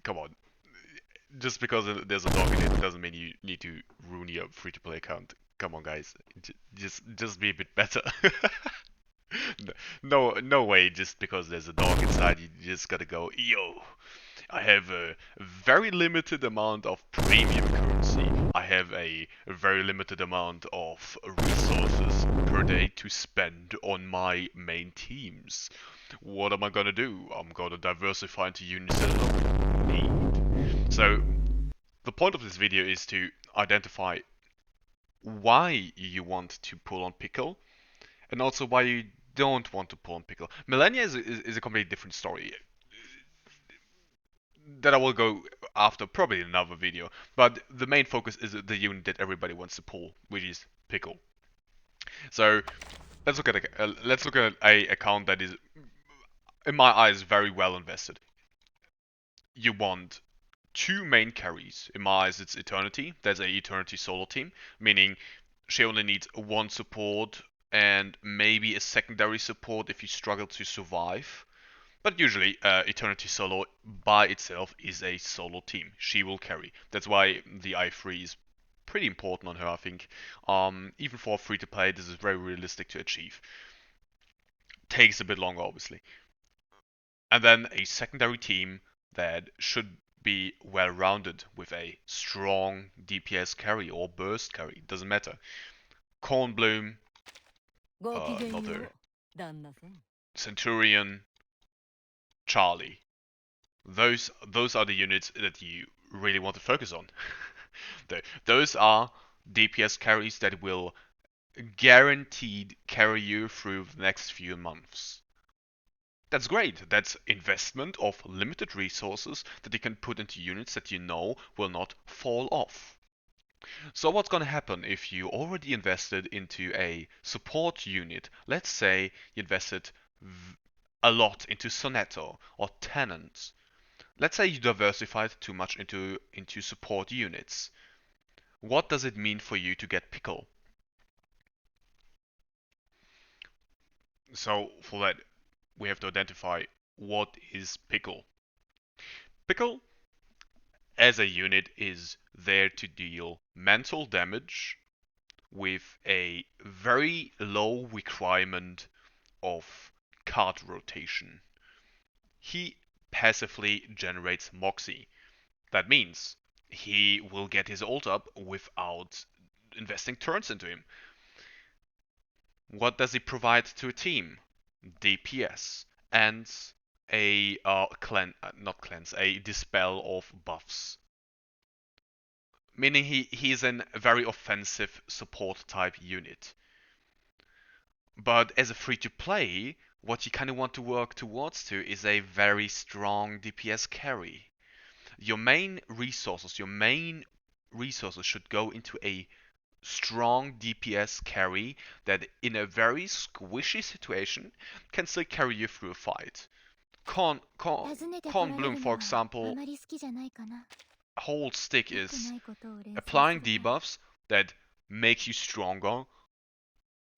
come on. Just because there's a dog in it doesn't mean you need to ruin your free-to-play account. Come on, guys. Just be a bit better. No way. Just because there's a dog inside, you just gotta go. Yo, I have a very limited amount of premium currency. I have a very limited amount of resources per day to spend on my main teams. What am I gonna do? I'm gonna diversify into units that I don't need. So, the point of this video is to identify why you want to pull on Pickle, and also why you don't want to pull on Pickle. Millennia is a completely different story that I will go after probably in another video. But the main focus is the unit that everybody wants to pull, which is Pickle. So let's look at a account that is, in my eyes, very well invested. You want two main carries. In my eyes, it's Eternity. There's a Eternity solo team, meaning she only needs one support and maybe a secondary support if you struggle to survive. But usually, Eternity Solo by itself is a solo team. She will carry. That's why the I3 is pretty important on her, I think. Even for free to play, this is very realistic to achieve. Takes a bit longer, obviously. And then a secondary team that should be well rounded with a strong DPS carry or burst carry. Doesn't matter. Cornbloom, another Centurion, Charlie. Those are the units that you really want to focus on. Those are DPS carries that will guaranteed carry you through the next few months. That's great. That's investment of limited resources that you can put into units that you know will not fall off. So what's going to happen if you already invested into a support unit? Let's say you invested a lot into Sonetto or Tenant. Let's say you diversified too much into support units. What does it mean for you to get Pickle? So for that, we have to identify what is Pickle. Pickle, as a unit, is there to deal mental damage with a very low requirement of card rotation. He passively generates Moxie. That means he will get his ult up without investing turns into him. What does he provide to a team? DPS and a a dispel of buffs. Meaning he's a very offensive support type unit. But as a free to play, what you kind of want to work towards to is a very strong DPS carry. Your main resources should go into a strong DPS carry that in a very squishy situation can still carry you through a fight. Corn Bloom, for example, whole stick is applying debuffs that make you stronger,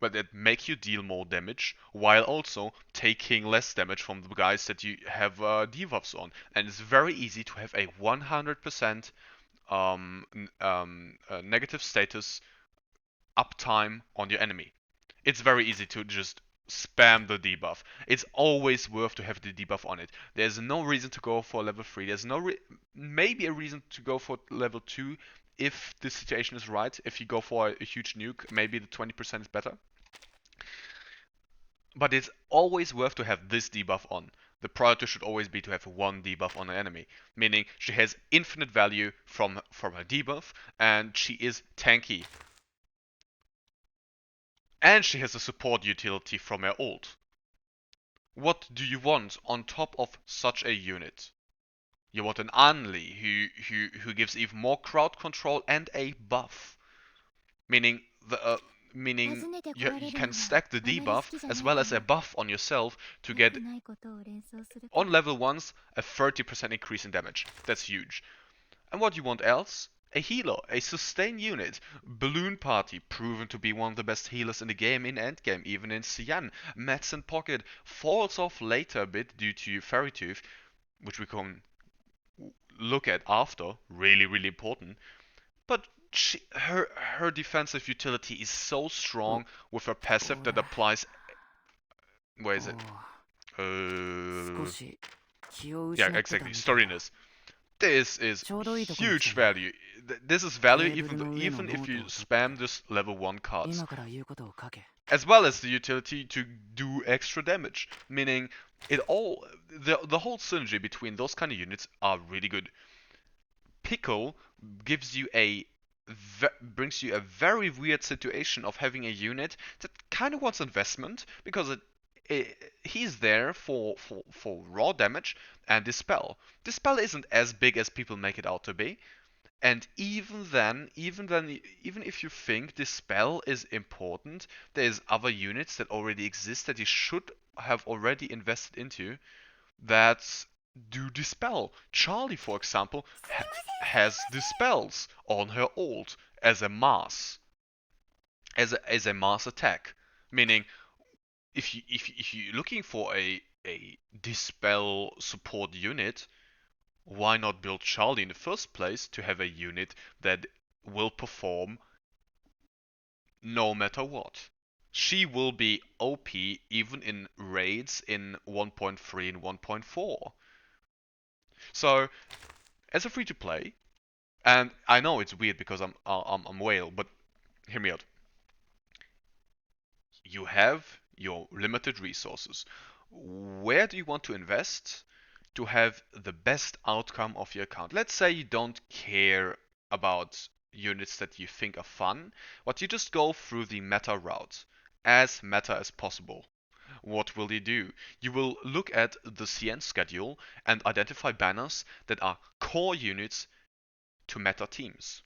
but that make you deal more damage, while also taking less damage from the guys that you have debuffs on. And it's very easy to have a 100% negative status uptime on your enemy. It's very easy to just spam the debuff. It's always worth to have the debuff on it. There's no reason to go for level 3. There's maybe a reason to go for level 2 if the situation is right. If you go for a huge nuke, maybe the 20% is better. But it's always worth to have this debuff on. The priority should always be to have one debuff on an enemy, meaning she has infinite value from her debuff, and she is tanky. And she has a support utility from her ult. What do you want on top of such a unit? You want an Anli who gives even more crowd control and a buff, meaning you can stack the debuff as well as a buff on yourself to get on level 1s a 30% increase in damage. That's huge. And what do you want else? A healer, a sustain unit. Balloon Party, proven to be one of the best healers in the game in endgame, even in Cyan. Medicine Pocket falls off later a bit due to Fairy Tooth, which we can look at after, really important. But her defensive utility is so strong with her passive that applies. Where is it? Uh, yeah, exactly. Storiness. This is huge value. This is value even if you spam this level 1 cards. As well as the utility to do extra damage. Meaning the whole synergy between those kind of units are really good. Pickle gives you brings you a very weird situation of having a unit that kind of wants investment because he's there for raw damage and dispel. Dispel isn't as big as people make it out to be, and even if you think dispel is important, there's other units that already exist that you should have already invested into that do dispel. Charlie, for example, has dispels on her ult as a mass, as a mass attack. Meaning, if you're looking for a dispel support unit, why not build Charlie in the first place to have a unit that will perform no matter what? She will be OP even in raids in 1.3 and 1.4. So, as a free to play, and I know it's weird because I'm whale, but hear me out. You have your limited resources. Where do you want to invest to have the best outcome of your account? Let's say you don't care about units that you think are fun, but you just go through the meta route, as meta as possible. What will you do? You will look at the CN schedule and identify banners that are core units to meta teams.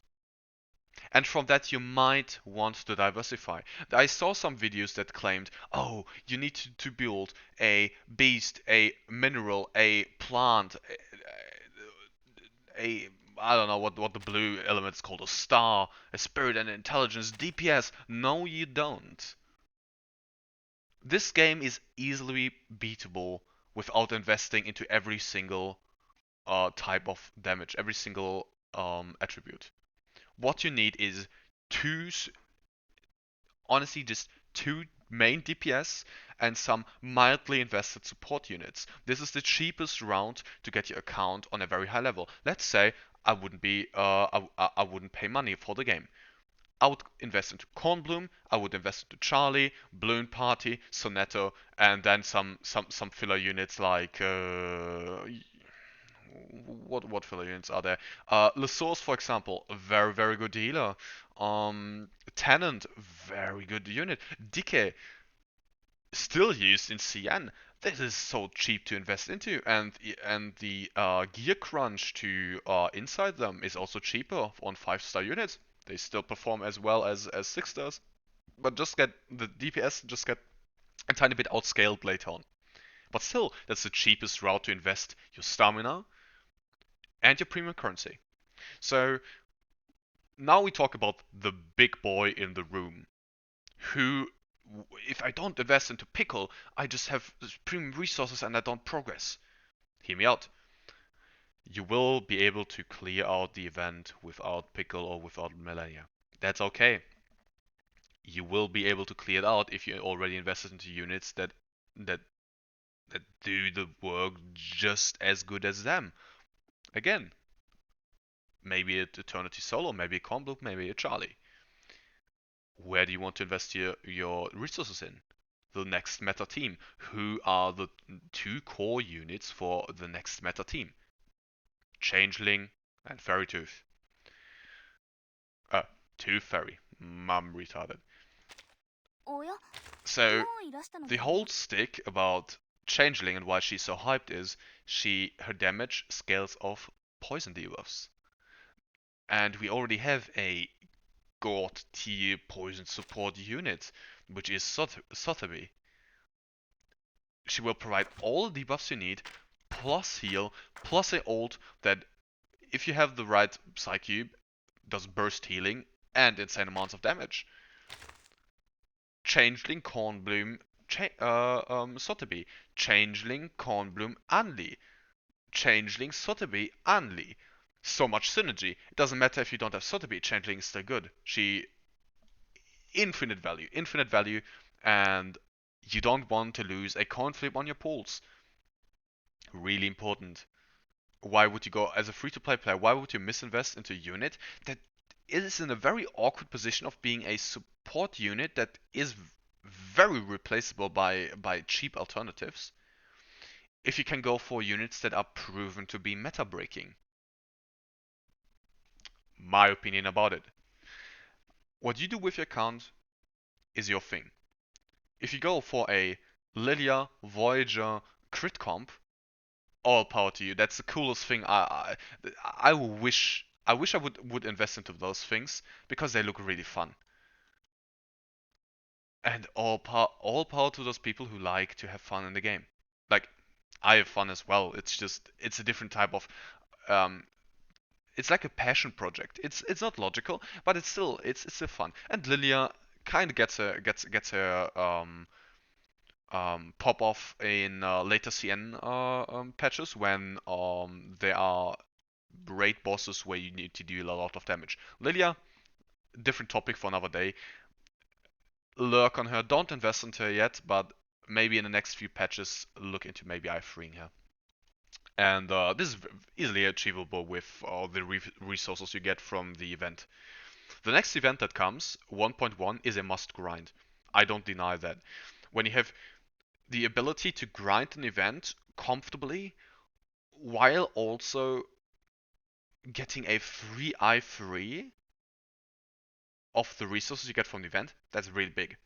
And from that, you might want to diversify. I saw some videos that claimed, oh, you need to build a beast, a mineral, a plant, I don't know what the blue element is called, a star, a spirit and intelligence, DPS. No, you don't. This game is easily beatable without investing into every single type of damage, every single attribute. What you need is two, honestly, just two main DPS and some mildly invested support units. This is the cheapest route to get your account on a very high level. Let's say I wouldn't pay money for the game. I would invest into Cornbloom, I would invest into Charlie, Balloon Party, Sonetto, and then some filler units like what filler units are there? Source, for example, a very good healer. Tenant, very good unit. Decay, still used in CN. This is so cheap to invest into, and the gear crunch to inside them is also cheaper on 5-star units. They still perform as well as 6 stars, but just get the DPS just get a tiny bit outscaled later on. But still, that's the cheapest route to invest your stamina and your premium currency. So now we talk about the big boy in the room, who, if I don't invest into Pickle, I just have premium resources and I don't progress. Hear me out. You will be able to clear out the event without Pickle or without Millennia. That's okay. You will be able to clear it out if you already invested into units that that do the work just as good as them. Again, maybe a Eternity Solo, maybe a Combo, maybe a Charlie. Where do you want to invest your resources in? The next meta team. Who are the two core units for the next meta team? Changeling and Fairy Tooth. Tooth Fairy. Mum retarded. So, the whole stick about Changeling and why she's so hyped is her damage scales off poison debuffs. And we already have a god tier poison support unit, which is Sotheby. She will provide all the debuffs you need, plus heal, plus a ult that, if you have the right Psycube, does burst healing and insane amounts of damage. Changeling, Cornbloom, Sotheby. Changeling, Cornbloom, Anli. Changeling, Sotheby, Anli. So much synergy. It doesn't matter if you don't have Sotheby, Changeling is still good. She infinite value, and you don't want to lose a coin flip on your pools. Really important. Why would you go as a free-to-play player? Why would you misinvest into a unit that is in a very awkward position of being a support unit that is very replaceable by cheap alternatives? If you can go for units that are proven to be meta breaking. My opinion about it. What you do with your account is your thing. If you go for a Lilia Voyager crit comp, all power to you. That's the coolest thing. I wish I would invest into those things because they look really fun. And all power to those people who like to have fun in the game. Like I have fun as well. It's just it's a different type of um it's like a passion project. It's not logical, but it's still fun. And Lilia kind of gets her pop off in later CN patches when there are raid bosses where you need to deal a lot of damage. Lilia, different topic for another day. Lurk on her. Don't invest into her yet, but maybe in the next few patches look into maybe freeing her. And this is easily achievable with all the resources you get from the event. The next event that comes, 1.1, is a must grind. I don't deny that. When you have the ability to grind an event comfortably while also getting a free I3 of the resources you get from the event, that's really big.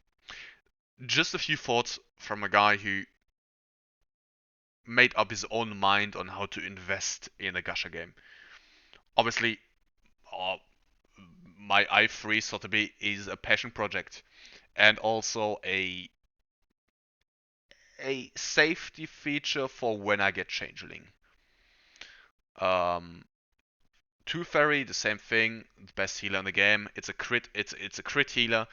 Just a few thoughts from a guy who made up his own mind on how to invest in a gacha game. Obviously, uh, my I3 Sotheby is a passion project and also a safety feature for when I get Changeling. Um, Two Fairy, the same thing, the best healer in the game. It's a crit. It's a crit healer.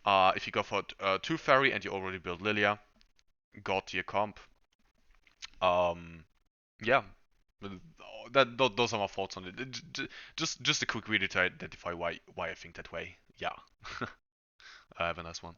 If you go for Two Fairy and you already build Lilia, god tier comp. Um, yeah, those are my thoughts on it. Just a quick video to identify why I think that way. Yeah, have a nice one.